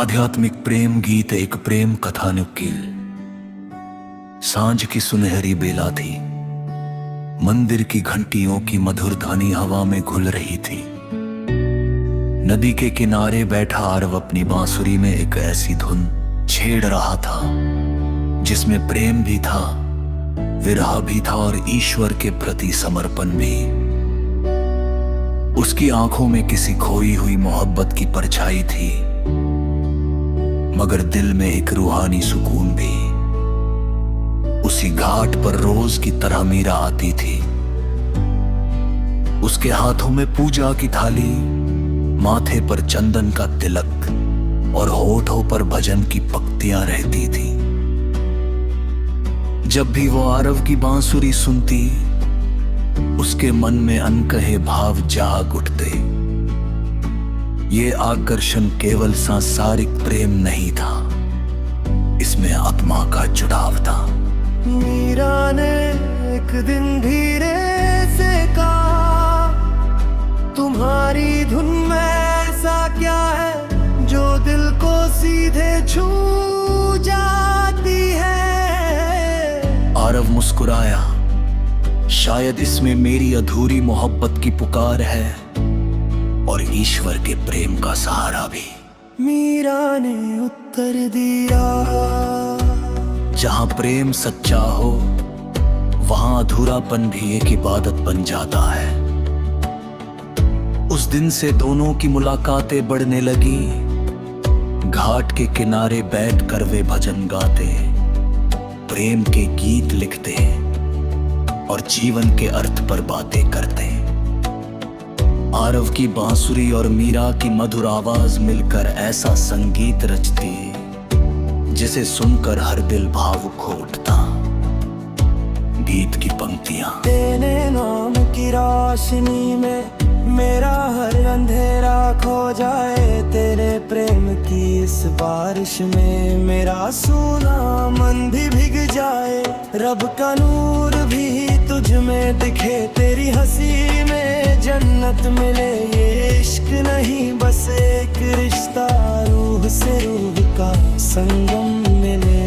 आध्यात्मिक प्रेम गीत एक प्रेम कथानुकील। सांझ की सुनहरी बेला थी। मंदिर की घंटियों की मधुर ध्वनि हवा में घुल रही थी। नदी के किनारे बैठा आरव अपनी बांसुरी में एक ऐसी धुन छेड़ रहा था जिसमें प्रेम भी था, विरह भी था और ईश्वर के प्रति समर्पण भी। उसकी आंखों में किसी खोई हुई मोहब्बत की परछाई थी, मगर दिल में एक रूहानी सुकून भी। उसी घाट पर रोज की तरह मीरा आती थी। उसके हाथों में पूजा की थाली, माथे पर चंदन का तिलक और होठों पर भजन की पंक्तियां रहती थी। जब भी वो आरव की बांसुरी सुनती, उसके मन में अनकहे भाव जाग उठते। ये आकर्षण केवल सांसारिक प्रेम नहीं था, इसमें आत्मा का जुड़ाव था। मीरा ने एक दिन धीरे से कहा, तुम्हारी धुन में ऐसा क्या है जो दिल को सीधे छू जाती है। आरव मुस्कुराया, शायद इसमें मेरी अधूरी मोहब्बत की पुकार है और ईश्वर के प्रेम का सहारा भी। मीरा ने उत्तर दिया, जहां प्रेम सच्चा हो वहां अधूरापन भी एक इबादत बन जाता है। उस दिन से दोनों की मुलाकातें बढ़ने लगी। घाट के किनारे बैठकर वे भजन गाते, प्रेम के गीत लिखते और जीवन के अर्थ पर बातें करते। आरव की बांसुरी और मीरा की मधुर आवाज मिलकर ऐसा संगीत रचती जिसे सुनकर हर दिल भावुक हो उठता। गीत की पंक्तियां। तेरे नाम की रोशनी में मेरा हर अंधेरा खो जाए, तेरे प्रेम की इस बारिश में मेरा सूना मन भी भीग जाए। रब का नूर भी तुझ में दिखे, तेरी हंसी में जन्नत मिले। ये इश्क नहीं बस एक रिश्ता, रूह से रूह का संगम मिले।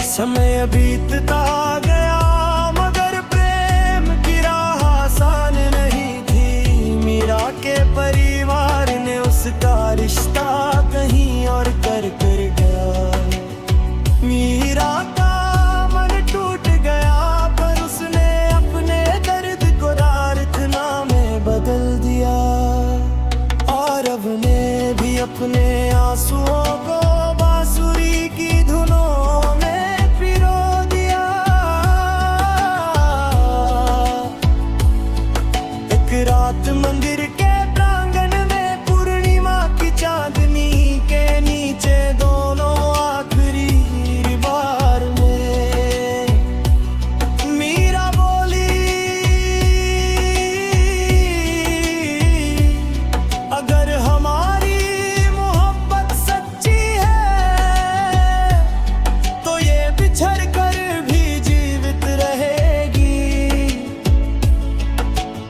समय बीतता गया मगर प्रेम की राह आसान नहीं थी। मीरा के परिवार ने उसका रिश्ता कहीं और कर गया। मीरा का मन टूट गया पर उसने अपने दर्द को प्रार्थना में बदल दिया। आरव ने भी अपने आंसुओं को बांसुरी की धुनों में पिरो दिया। एक रात मंदिर के प्रांगण में पूर्णिमा की चांदनी के नीचे दोनों आखिरी बार में मीरा बोली, अगर हमारी मोहब्बत सच्ची है तो ये बिछड़ कर भी जीवित रहेगी।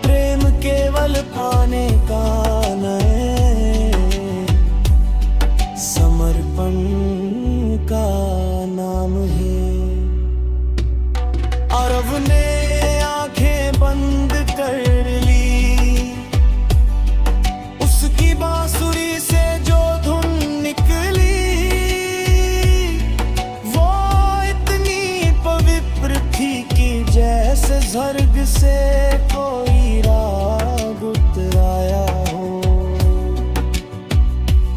प्रेम केवल पाने का नहीं, समर्पण का नाम है। आरव ने आंखें बंद कर ली, उसकी बांसुरी से जो धुन निकली वो इतनी पवित्र थी कि जैसे स्वर्ग से कोई राग उतराया हो।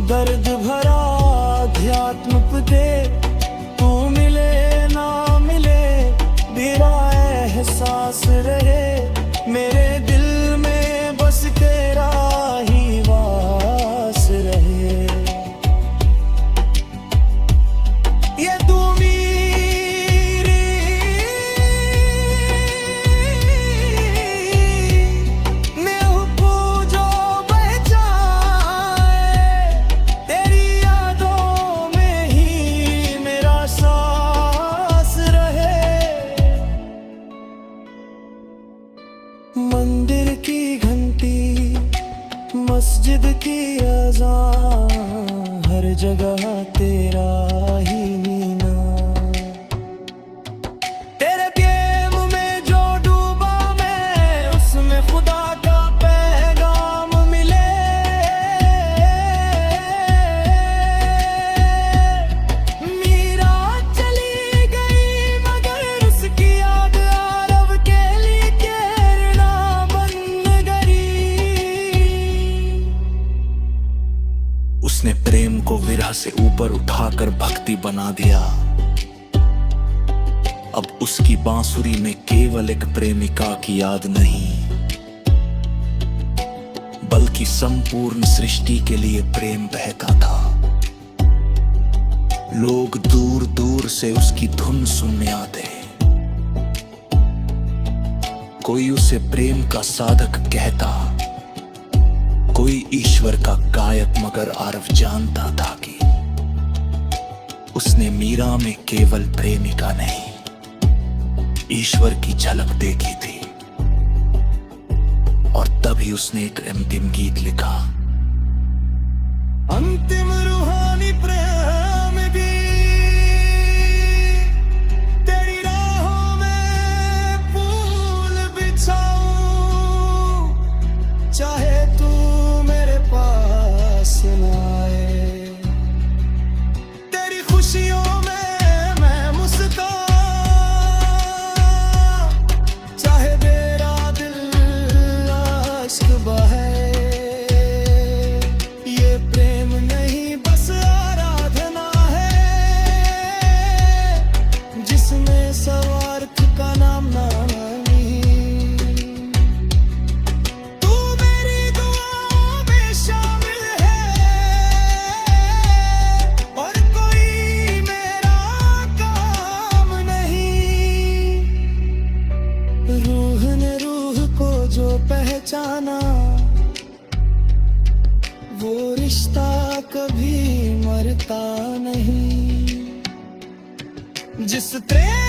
दर्द भरा अध्यात्म दे, तू मिले ना मिले मेरा एहसास रहे। मेरे दिल में बस तेरा ही वास रहे। ये तू मेरी महबूब जो बह जाए, तेरी यादों में ही ऊपर उठाकर भक्ति बना दिया। अब उसकी बांसुरी में केवल एक प्रेमिका की याद नहीं, बल्कि संपूर्ण सृष्टि के लिए प्रेम बहता था। लोग दूर दूर से उसकी धुन सुनने आते, कोई उसे प्रेम का साधक कहता, कोई ईश्वर का गायक, मगर आरव जानता था कि उसने मीरा में केवल प्रेमिका नहीं, ईश्वर की झलक देखी थी। और तभी उसने एक अंतिम गीत लिखा। अंतिम रूहानी प्रेम भी तेरी राहों में फूल बिछाऊं, चाहे तू मेरे पास न आए। तेरी खुशियों में मैं मुस्कान, चाहे मेरा दिल अश्क बहे। ये प्रेम नहीं बस आराधना है, जिसमें स्वार्थ का नाम ना नहीं। तू मेरी दुआओं में शामिल है, और कोई मेरा काम नहीं। रूह ने रूह को जो पहचाना, वो रिश्ता कभी मरता नहीं। जिस प्रेम